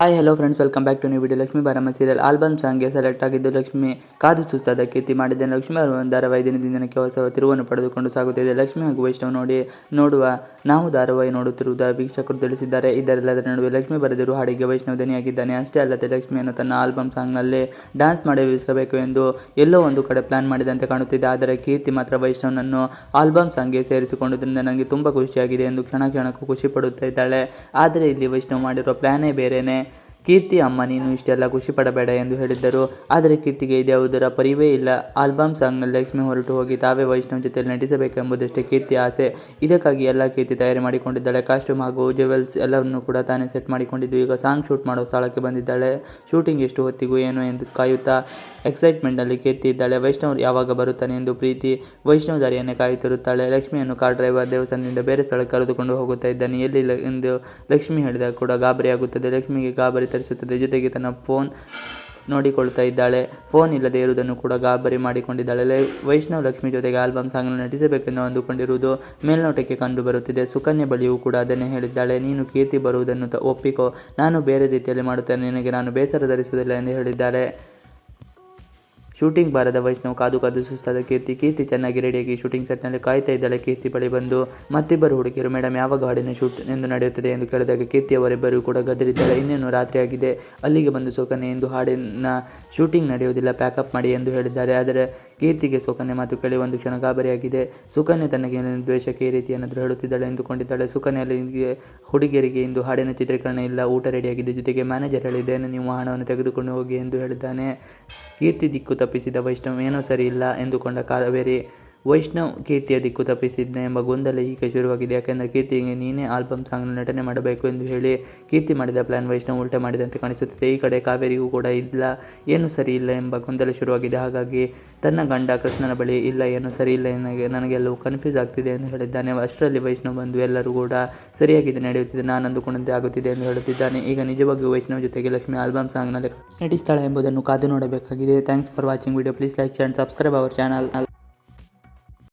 Hi hello friends, welcome back to new video. Lakshmi Baramma serial album ಸಾಂಗ್ಗೆ select ಆಗಿದ್ದು ಲಕ್ಷ್ಮಿ ಕಾದು ಸುಸ್ತಾದ ಕೀರ್ತಿ ಮಾಡಿದ್ದೇನೆ. ಲಕ್ಷ್ಮಿ ಅವರ ಧಾರಾವಾಹಿ ದಿನಕ್ಕೆ ಹೊಸ ತಿರುವನ್ನು ಪಡೆದುಕೊಂಡು ಸಾಗುತ್ತಿದೆ. ಲಕ್ಷ್ಮಿ ಹಾಗೂ ವೈಷ್ಣವ್ ನೋಡುವ ನಾವು ಧಾರಾವಾಹಿ ನೋಡುತ್ತಿರುವುದ ವೀಕ್ಷಕರು ತಿಳಿಸಿದ್ದಾರೆ. ಇದರೆಲ್ಲದರ ನಡುವೆ ಲಕ್ಷ್ಮಿ ಬರೆದಿರುವ ಹಾಡಿಗೆ ವೈಷ್ಣವ್ ದನಿಯಾಗಿದ್ದಾನೆ. ಅಷ್ಟೇ ಅಲ್ಲದೆ ಲಕ್ಷ್ಮಿಯನ್ನು ತನ್ನ ಆಲ್ಬಮ್ ಸಾಂಗ್ನಲ್ಲೇ ಡ್ಯಾನ್ಸ್ ಮಾಡಿಸಬೇಕು ಎಂದು ಎಲ್ಲೋ ಒಂದು ಕಡೆ ಪ್ಲಾನ್ ಮಾಡಿದಂತೆ ಕಾಣುತ್ತಿದೆ. ಆದರೆ ಕೀರ್ತಿ ಮಾತ್ರ ವೈಷ್ಣವ್ನನ್ನು ಆಲ್ಬಮ್ ಸಾಂಗ್ಗೆ ಸೇರಿಸಿಕೊಂಡಿದ್ದರಿಂದ ನನಗೆ ತುಂಬ ಖುಷಿಯಾಗಿದೆ ಎಂದು ಕ್ಷಣಕ್ಕೂ ಖುಷಿ ಪಡುತ್ತಾ ಇದ್ದಾಳೆ. ಆದರೆ ಇಲ್ಲಿ ವೈಷ್ಣವ್ ಮಾಡಿರುವ ಪ್ಲಾನೇ ಬೇರೆಯೇ. ಕೀರ್ತಿ ಅಮ್ಮ, ನೀನು ಇಷ್ಟೆಲ್ಲ ಖುಷಿ ಪಡಬೇಡ ಎಂದು ಹೇಳಿದ್ದರು. ಆದರೆ ಕೀರ್ತಿಗೆ ಇದ್ಯಾವುದರ ಪರಿವೇ ಇಲ್ಲ. ಆಲ್ಬಮ್ ಸಾಂಗ್ನಲ್ಲಿ ಲಕ್ಷ್ಮಿ ಹೊರಟು ಹೋಗಿ ತಾವೇ ವೈಷ್ಣವ್ ಜೊತೆಯಲ್ಲಿ ನಟಿಸಬೇಕೆಂಬುದಷ್ಟೇ ಕೀರ್ತಿ ಆಸೆ. ಇದಕ್ಕಾಗಿ ಎಲ್ಲ ಕೀರ್ತಿ ತಯಾರಿ ಮಾಡಿಕೊಂಡಿದ್ದಾಳೆ. ಕಾಸ್ಟ್ಯೂಮ್ ಹಾಗೂ ಜುವೆಲ್ಸ್ ಎಲ್ಲವನ್ನೂ ಕೂಡ ತಾನೇ ಸೆಟ್ ಮಾಡಿಕೊಂಡಿದ್ದು ಈಗ ಸಾಂಗ್ ಶೂಟ್ ಮಾಡೋ ಸ್ಥಳಕ್ಕೆ ಬಂದಿದ್ದಾಳೆ. ಶೂಟಿಂಗ್ ಎಷ್ಟು ಹೊತ್ತಿಗೂ ಏನು ಎಂದು ಕಾಯುತ್ತಾ ಎಕ್ಸೈಟ್ಮೆಂಟ್ನಲ್ಲಿ ಕೀರ್ತಿ ಇದ್ದಾಳೆ. ವೈಷ್ಣವ್ ಯಾವಾಗ ಬರುತ್ತಾನೆ ಎಂದು ಪ್ರೀತಿ ವೈಷ್ಣವ್ ದಾರಿಯನ್ನೇ ಕಾಯುತ್ತಿರುತ್ತಾಳೆ. ಲಕ್ಷ್ಮಿಯನ್ನು ಕಾರ್ ಡ್ರೈವರ್ ದೇವಸ್ಥಾನದಿಂದ ಬೇರೆ ಸ್ಥಳಕ್ಕೆ ಕರೆದುಕೊಂಡು ಹೋಗುತ್ತಾ ಇದ್ದಾನೆ. ಎಲ್ಲಿ ಎಂದು ಲಕ್ಷ್ಮಿ ಹೇಳಿದಾಗ ಕೂಡ ಗಾಬರಿಯಾಗುತ್ತದೆ. ಲಕ್ಷ್ಮಿಗೆ ಗಾಬರಿ ತರಿಸುತ್ತದೆ. ಜೊತೆಗೆ ತನ್ನ ಫೋನ್ ನೋಡಿಕೊಳ್ತಾ ಇದ್ದಾಳೆ. ಫೋನ್ ಇಲ್ಲದೆ ಇರುವುದನ್ನು ಕೂಡ ಗಾಬರಿ ಮಾಡಿಕೊಂಡಿದ್ದಾಳೆ. ವೈಷ್ಣವ್ ಲಕ್ಷ್ಮಿ ಜೊತೆಗೆ ಆಲ್ಬಮ್ ಸಾಂಗ್ನಲ್ಲಿ ನಟಿಸಬೇಕೆಂದು ಅಂದುಕೊಂಡಿರುವುದು ಮೇಲ್ನೋಟಕ್ಕೆ ಕಂಡು ಬರುತ್ತಿದೆ. ಸುಕನ್ಯಾ ಬಳಿಯೂ ಕೂಡ ಅದನ್ನೇ ಹೇಳಿದ್ದಾಳೆ. ನೀನು ಕೀರ್ತಿ ಬರುವುದನ್ನು ಒಪ್ಪಿಕೋ, ನಾನು ಬೇರೆ ರೀತಿಯಲ್ಲಿ ಮಾಡುತ್ತೇನೆ, ನಿನಗೆ ನಾನು ಬೇಸರ ಧರಿಸುವುದಿಲ್ಲ ಎಂದು ಹೇಳಿದ್ದಾರೆ. ಶೂಟಿಂಗ್ ಬಾರದ ವೈಷ್ಣವ್ ಕಾದು ಸುಸ್ತಾದ ಕೀರ್ತಿ ಚೆನ್ನಾಗಿ ರೆಡಿಯಾಗಿ ಶೂಟಿಂಗ್ ಸೆಟ್ನಲ್ಲಿ ಕಾಯ್ತಾ ಇದ್ದಾಳೆ. ಕೀರ್ತಿ ಬಳಿ ಬಂದು ಮತ್ತಿಬ್ಬರು ಹುಡುಗಿಯರು, ಮೇಡಮ್ ಯಾವಾಗ ಹಾಡಿನ ಶೂಟ್ ಎಂದು ನಡೆಯುತ್ತದೆ ಎಂದು ಕೇಳಿದಾಗ ಕೀರ್ತಿ ಅವರಿಬ್ಬರು ಕೂಡ ಗದರಿದ್ದಾಳೆ. ಇನ್ನೇನು ರಾತ್ರಿ ಆಗಿದೆ, ಅಲ್ಲಿಗೆ ಬಂದು ಸೋಕನ್ಯಾ ಎಂದು ಹಾಡಿನ ಶೂಟಿಂಗ್ ನಡೆಯುವುದಿಲ್ಲ, ಪ್ಯಾಕಪ್ ಮಾಡಿ ಎಂದು ಹೇಳಿದ್ದಾರೆ. ಆದರೆ ಕೀರ್ತಿಗೆ ಸೋಕನ್ಯಾ ಮಾತು ಕೇಳಿ ಒಂದು ಕ್ಷಣ ಗಾಬರಿಯಾಗಿದೆ. ಸುಕನ್ಯಾ ತನಗೆ ದ್ವೇಷಕ್ಕೆ ಈ ರೀತಿ ಏನಾದರೂ ಹೇಳುತ್ತಿದ್ದಾಳೆ ಎಂದುಕೊಂಡಿದ್ದಾಳೆ. ಸುಕನ್ಯಾ ಅಲ್ಲಿಗೆ ಹುಡುಗಿಯರಿಗೆ ಇಂದು ಹಾಡಿನ ಚಿತ್ರೀಕರಣ ಇಲ್ಲ, ಊಟ ರೆಡಿಯಾಗಿದೆ, ಜೊತೆಗೆ ಮ್ಯಾನೇಜರ್ ಹೇಳಿದ್ದೇನೆ, ನೀವು ಹಣವನ್ನು ತೆಗೆದುಕೊಂಡು ಹೋಗಿ ಎಂದು ಹೇಳಿದ್ದಾನೆ. ಕೀರ್ತಿ ದಿಕ್ಕು ತಪ್ಪಿಸಿದ ವೈಷ್ಣವ್ ಏನೋ ಸರಿ ಇಲ್ಲ ಎಂದುಕೊಂಡ ಕಾವೇರಿ ವೈಷ್ಣವ್ ಕೀರ್ತಿಯ ದಿಕ್ಕು ತಪ್ಪಿಸಿದ್ನೆ ಎಂಬ ಗೊಂದಲ ಈಗ ಶುರುವಾಗಿದೆ. ಯಾಕೆಂದರೆ ಕೀರ್ತಿಗೆ ನೀನೇ ಆಲ್ಬಮ್ ಸಾಂಗ್ನ ನಟನೆ ಮಾಡಬೇಕು ಎಂದು ಹೇಳಿ ಕೀರ್ತಿ ಮಾಡಿದ ಪ್ಲಾನ್ ವೈಷ್ಣವ್ ಉಲ್ಟೆ ಮಾಡಿದಂತೆ ಕಾಣಿಸುತ್ತಿದೆ. ಈ ಕಡೆ ಕಾವೇರಿಗೂ ಕೂಡ ಇಲ್ಲ, ಏನು ಸರಿ ಇಲ್ಲ ಎಂಬ ಗೊಂದಲ ಶುರುವಾಗಿದೆ. ಹಾಗಾಗಿ ತನ್ನ ಗಂಡ ಕೃಷ್ಣನ ಬಳಿ ಇಲ್ಲ, ಏನು ಸರಿ ಇಲ್ಲ, ನನಗೆಲ್ಲವೂ ಕನ್ಫ್ಯೂಸ್ ಆಗ್ತಿದೆ ಎಂದು ಹೇಳಿದ್ದಾನೆ. ಅಷ್ಟರಲ್ಲಿ ವೈಷ್ಣವ್ ಬಂದು ಎಲ್ಲರೂ ಕೂಡ ಸರಿಯಾಗಿದೆ, ನಡೆಯುತ್ತಿದೆ, ನಾನು ಅಂದುಕೊಂಡಂತೆ ಆಗುತ್ತಿದೆ ಎಂದು ಹೇಳುತ್ತಿದ್ದಾನೆ. ಈಗ ನಿಜವಾಗಿಯೂ ವೈಷ್ಣವ್ ಜೊತೆಗೆ ಲಕ್ಷ್ಮಿ ಆಲ್ಬಮ್ ಸಾಂಗ್ನಲ್ಲಿ ನಟಿಸ್ತಾಳೆ ಎಂಬುದನ್ನು ಕಾದು ನೋಡಬೇಕಾಗಿದೆ. Thanks for watching video. Please like, share, subscribe our channel.